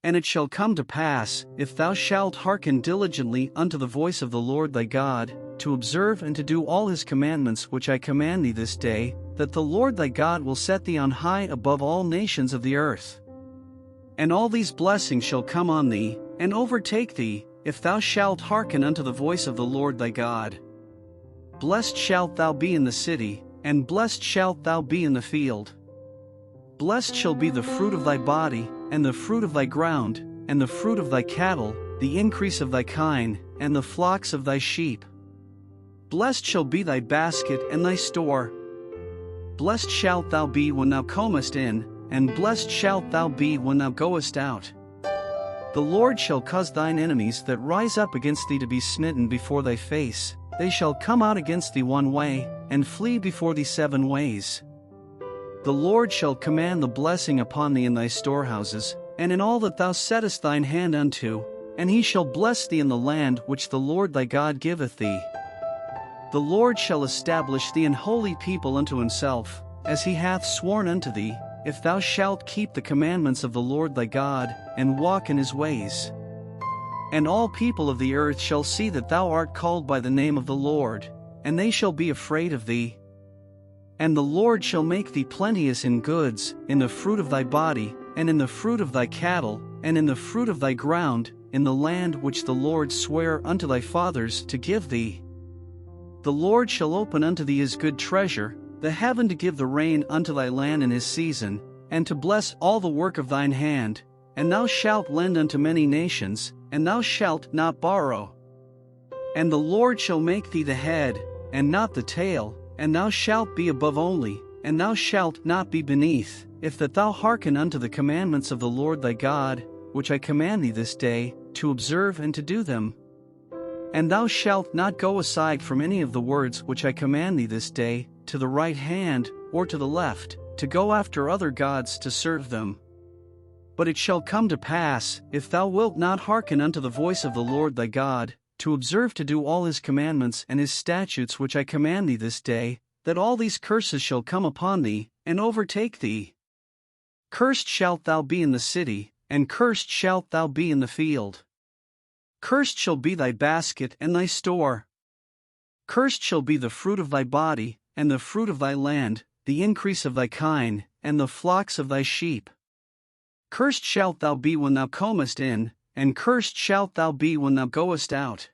And it shall come to pass, if thou shalt hearken diligently unto the voice of the Lord thy God, to observe and to do all his commandments which I command thee this day, that the Lord thy God will set thee on high above all nations of the earth. And all these blessings shall come on thee, and overtake thee, if thou shalt hearken unto the voice of the Lord thy God. Blessed shalt thou be in the city, and blessed shalt thou be in the field. Blessed shall be the fruit of thy body, and the fruit of thy ground, and the fruit of thy cattle, the increase of thy kine, and the flocks of thy sheep. Blessed shall be thy basket and thy store. Blessed shalt thou be when thou comest in, and blessed shalt thou be when thou goest out. The Lord shall cause thine enemies that rise up against thee to be smitten before thy face. They shall come out against thee one way, and flee before thee 7 ways. The Lord shall command the blessing upon thee in thy storehouses, and in all that thou settest thine hand unto, and he shall bless thee in the land which the Lord thy God giveth thee. The Lord shall establish thee an holy people unto himself, as he hath sworn unto thee, if thou shalt keep the commandments of the Lord thy God, and walk in his ways. And all people of the earth shall see that thou art called by the name of the Lord, and they shall be afraid of thee. And the Lord shall make thee plenteous in goods, in the fruit of thy body, and in the fruit of thy cattle, and in the fruit of thy ground, in the land which the Lord sware unto thy fathers to give thee. The Lord shall open unto thee his good treasure, the heaven to give the rain unto thy land in his season, and to bless all the work of thine hand, and thou shalt lend unto many nations, and thou shalt not borrow. And the Lord shall make thee the head, and not the tail, and thou shalt be above only, and thou shalt not be beneath, if that thou hearken unto the commandments of the Lord thy God, which I command thee this day, to observe and to do them. And thou shalt not go aside from any of the words which I command thee this day, to the right hand, or to the left, to go after other gods to serve them. But it shall come to pass, if thou wilt not hearken unto the voice of the Lord thy God, to observe to do all his commandments and his statutes which I command thee this day, that all these curses shall come upon thee, and overtake thee. Cursed shalt thou be in the city, and cursed shalt thou be in the field. Cursed shall be thy basket and thy store. Cursed shall be the fruit of thy body, and the fruit of thy land, the increase of thy kine, and the flocks of thy sheep. Cursed shalt thou be when thou comest in, and cursed shalt thou be when thou goest out.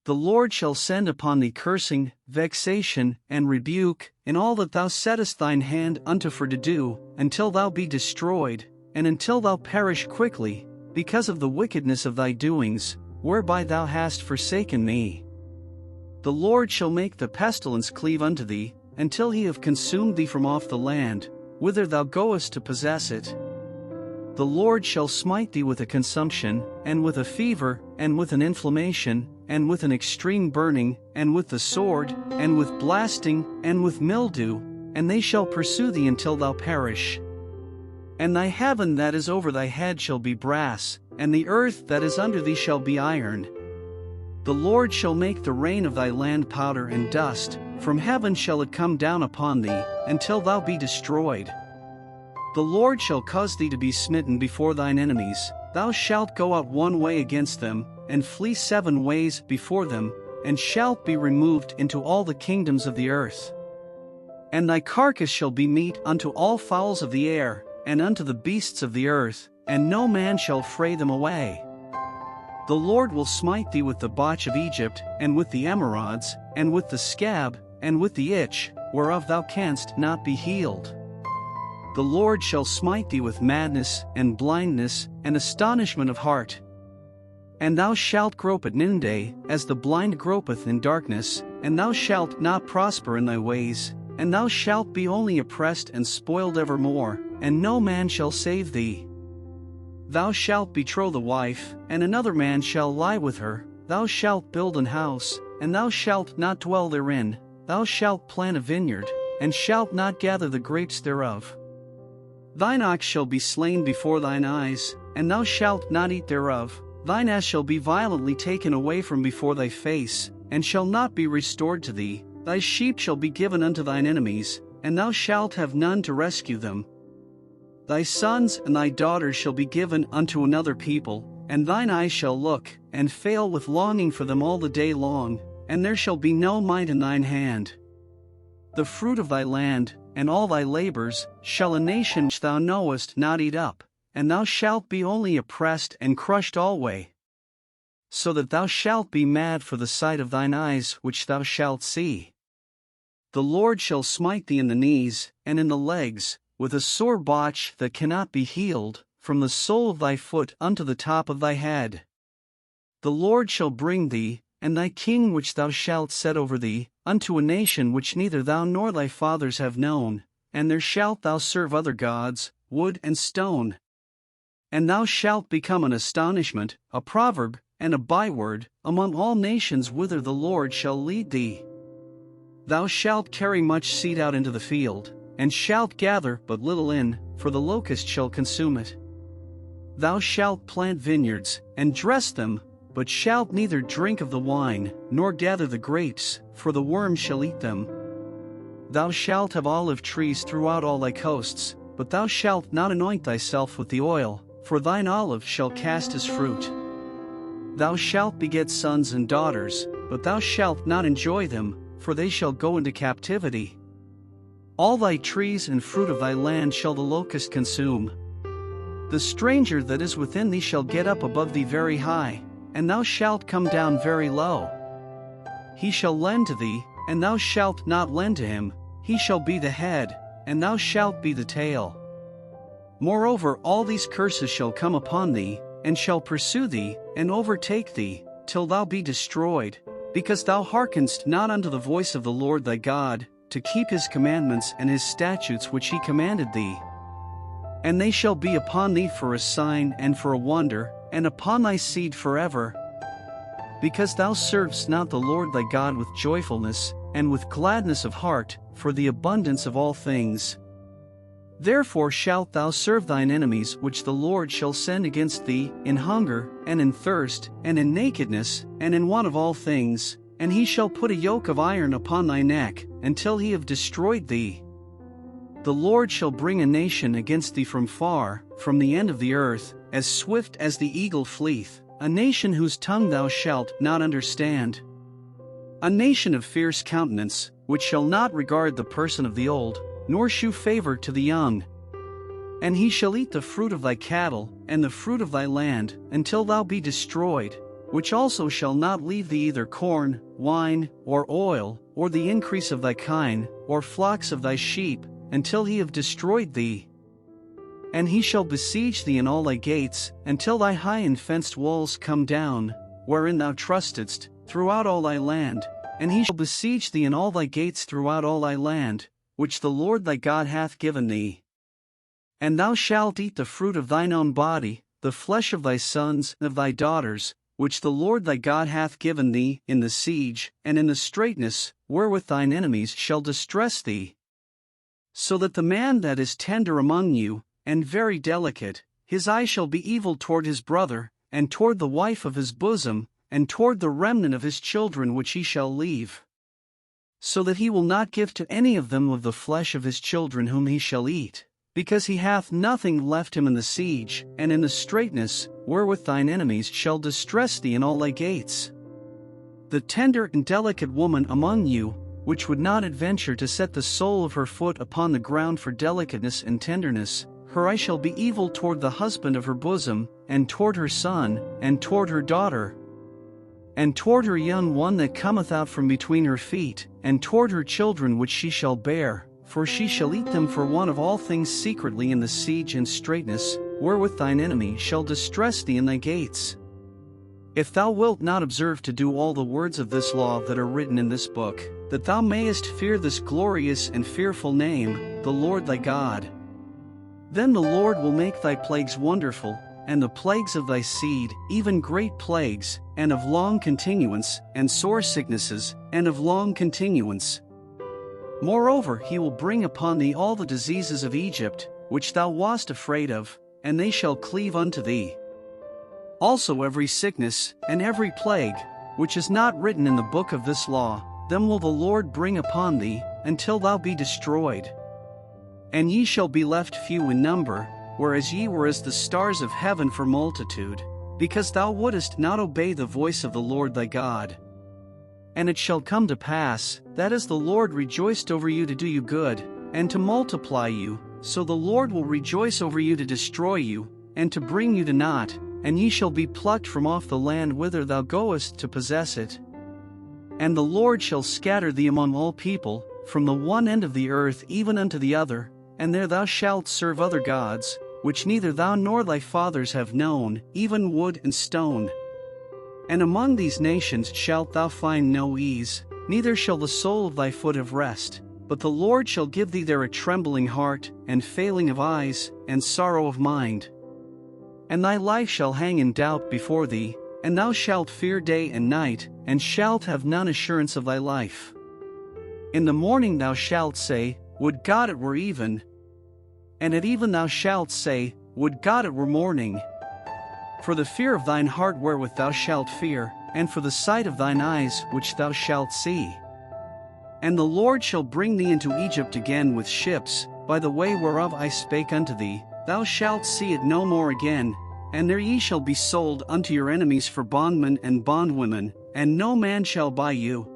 The Lord shall send upon thee cursing, vexation, and rebuke, in all that thou settest thine hand unto for to do, until thou be destroyed, and until thou perish quickly, because of the wickedness of thy doings, whereby thou hast forsaken me. The Lord shall make the pestilence cleave unto thee, until he have consumed thee from off the land, whither thou goest to possess it. The Lord shall smite thee with a consumption, and with a fever, and with an inflammation, and with an extreme burning, and with the sword, and with blasting, and with mildew, and they shall pursue thee until thou perish. And thy heaven that is over thy head shall be brass, and the earth that is under thee shall be iron. The Lord shall make the rain of thy land powder and dust, from heaven shall it come down upon thee, until thou be destroyed. The Lord shall cause thee to be smitten before thine enemies, thou shalt go out one way against them, and flee 7 ways before them, and shalt be removed into all the kingdoms of the earth. And thy carcass shall be meat unto all fowls of the air, and unto the beasts of the earth, and no man shall fray them away. The Lord will smite thee with the botch of Egypt, and with the emerods, and with the scab, and with the itch, whereof thou canst not be healed. The Lord shall smite thee with madness, and blindness, and astonishment of heart. And thou shalt grope at noonday, as the blind gropeth in darkness, and thou shalt not prosper in thy ways, and thou shalt be only oppressed and spoiled evermore, and no man shall save thee. Thou shalt betroth a wife, and another man shall lie with her, thou shalt build an house, and thou shalt not dwell therein, thou shalt plant a vineyard, and shalt not gather the grapes thereof. Thine ox shall be slain before thine eyes, and thou shalt not eat thereof, thine ass shall be violently taken away from before thy face, and shall not be restored to thee, thy sheep shall be given unto thine enemies, and thou shalt have none to rescue them. Thy sons and thy daughters shall be given unto another people, and thine eyes shall look, and fail with longing for them all the day long, and there shall be no might in thine hand. The fruit of thy land, and all thy labors, shall a nation which thou knowest not eat up, and thou shalt be only oppressed and crushed alway. So that thou shalt be mad for the sight of thine eyes which thou shalt see. The Lord shall smite thee in the knees, and in the legs, with a sore botch that cannot be healed, from the sole of thy foot unto the top of thy head. The Lord shall bring thee, and thy king which thou shalt set over thee, unto a nation which neither thou nor thy fathers have known, and there shalt thou serve other gods, wood and stone. And thou shalt become an astonishment, a proverb, and a byword, among all nations whither the Lord shall lead thee. Thou shalt carry much seed out into the field, and shalt gather but little in, for the locust shall consume it. Thou shalt plant vineyards, and dress them, but shalt neither drink of the wine, nor gather the grapes, for the worm shall eat them. Thou shalt have olive trees throughout all thy coasts, but thou shalt not anoint thyself with the oil, for thine olive shall cast his fruit. Thou shalt beget sons and daughters, but thou shalt not enjoy them, for they shall go into captivity. All thy trees and fruit of thy land shall the locust consume. The stranger that is within thee shall get up above thee very high, and thou shalt come down very low. He shall lend to thee, and thou shalt not lend to him, he shall be the head, and thou shalt be the tail. Moreover, all these curses shall come upon thee, and shall pursue thee, and overtake thee, till thou be destroyed, because thou hearkenest not unto the voice of the Lord thy God, to keep his commandments and his statutes which he commanded thee. And they shall be upon thee for a sign and for a wonder, and upon thy seed forever. Because thou servest not the Lord thy God with joyfulness, and with gladness of heart, for the abundance of all things. Therefore shalt thou serve thine enemies which the Lord shall send against thee, in hunger, and in thirst, and in nakedness, and in want of all things, and he shall put a yoke of iron upon thy neck, until he have destroyed thee. The Lord shall bring a nation against thee from far, from the end of the earth, as swift as the eagle fleeth, a nation whose tongue thou shalt not understand. A nation of fierce countenance, which shall not regard the person of the old, nor shew favor to the young. And he shall eat the fruit of thy cattle, and the fruit of thy land, until thou be destroyed, which also shall not leave thee either corn, wine, or oil, or the increase of thy kine, or flocks of thy sheep, until he have destroyed thee. And he shall besiege thee in all thy gates, until thy high and fenced walls come down, wherein thou trustedst, throughout all thy land, and he shall besiege thee in all thy gates throughout all thy land, which the Lord thy God hath given thee. And thou shalt eat the fruit of thine own body, the flesh of thy sons and of thy daughters, which the Lord thy God hath given thee, in the siege, and in the straitness, wherewith thine enemies shall distress thee. So that the man that is tender among you, and very delicate, his eye shall be evil toward his brother, and toward the wife of his bosom, and toward the remnant of his children which he shall leave. So that he will not give to any of them of the flesh of his children whom he shall eat, because he hath nothing left him in the siege, and in the straitness, wherewith thine enemies shall distress thee in all thy gates. The tender and delicate woman among you, which would not adventure to set the sole of her foot upon the ground for delicateness and tenderness, her eye shall be evil toward the husband of her bosom, and toward her son, and toward her daughter, and toward her young one that cometh out from between her feet, and toward her children which she shall bear, for she shall eat them for want of all things secretly in the siege and straitness, wherewith thine enemy shall distress thee in thy gates. If thou wilt not observe to do all the words of this law that are written in this book, that thou mayest fear this glorious and fearful name, the Lord thy God, then the Lord will make thy plagues wonderful, and the plagues of thy seed, even great plagues, and of long continuance, and sore sicknesses, and of long continuance. Moreover, he will bring upon thee all the diseases of Egypt, which thou wast afraid of, and they shall cleave unto thee. Also every sickness, and every plague, which is not written in the book of this law, them will the Lord bring upon thee, until thou be destroyed. And ye shall be left few in number, whereas ye were as the stars of heaven for multitude, because thou wouldest not obey the voice of the Lord thy God. And it shall come to pass, that as the Lord rejoiced over you to do you good, and to multiply you, so the Lord will rejoice over you to destroy you, and to bring you to naught, and ye shall be plucked from off the land whither thou goest to possess it. And the Lord shall scatter thee among all people, from the one end of the earth even unto the other, and there thou shalt serve other gods, which neither thou nor thy fathers have known, even wood and stone. And among these nations shalt thou find no ease, neither shall the sole of thy foot have rest, but the Lord shall give thee there a trembling heart, and failing of eyes, and sorrow of mind. And thy life shall hang in doubt before thee, and thou shalt fear day and night, and shalt have none assurance of thy life. In the morning thou shalt say, Would God it were even! And at even thou shalt say, Would God it were morning! For the fear of thine heart wherewith thou shalt fear, and for the sight of thine eyes which thou shalt see. And the Lord shall bring thee into Egypt again with ships, by the way whereof I spake unto thee, thou shalt see it no more again, and there ye shall be sold unto your enemies for bondmen and bondwomen, and no man shall buy you,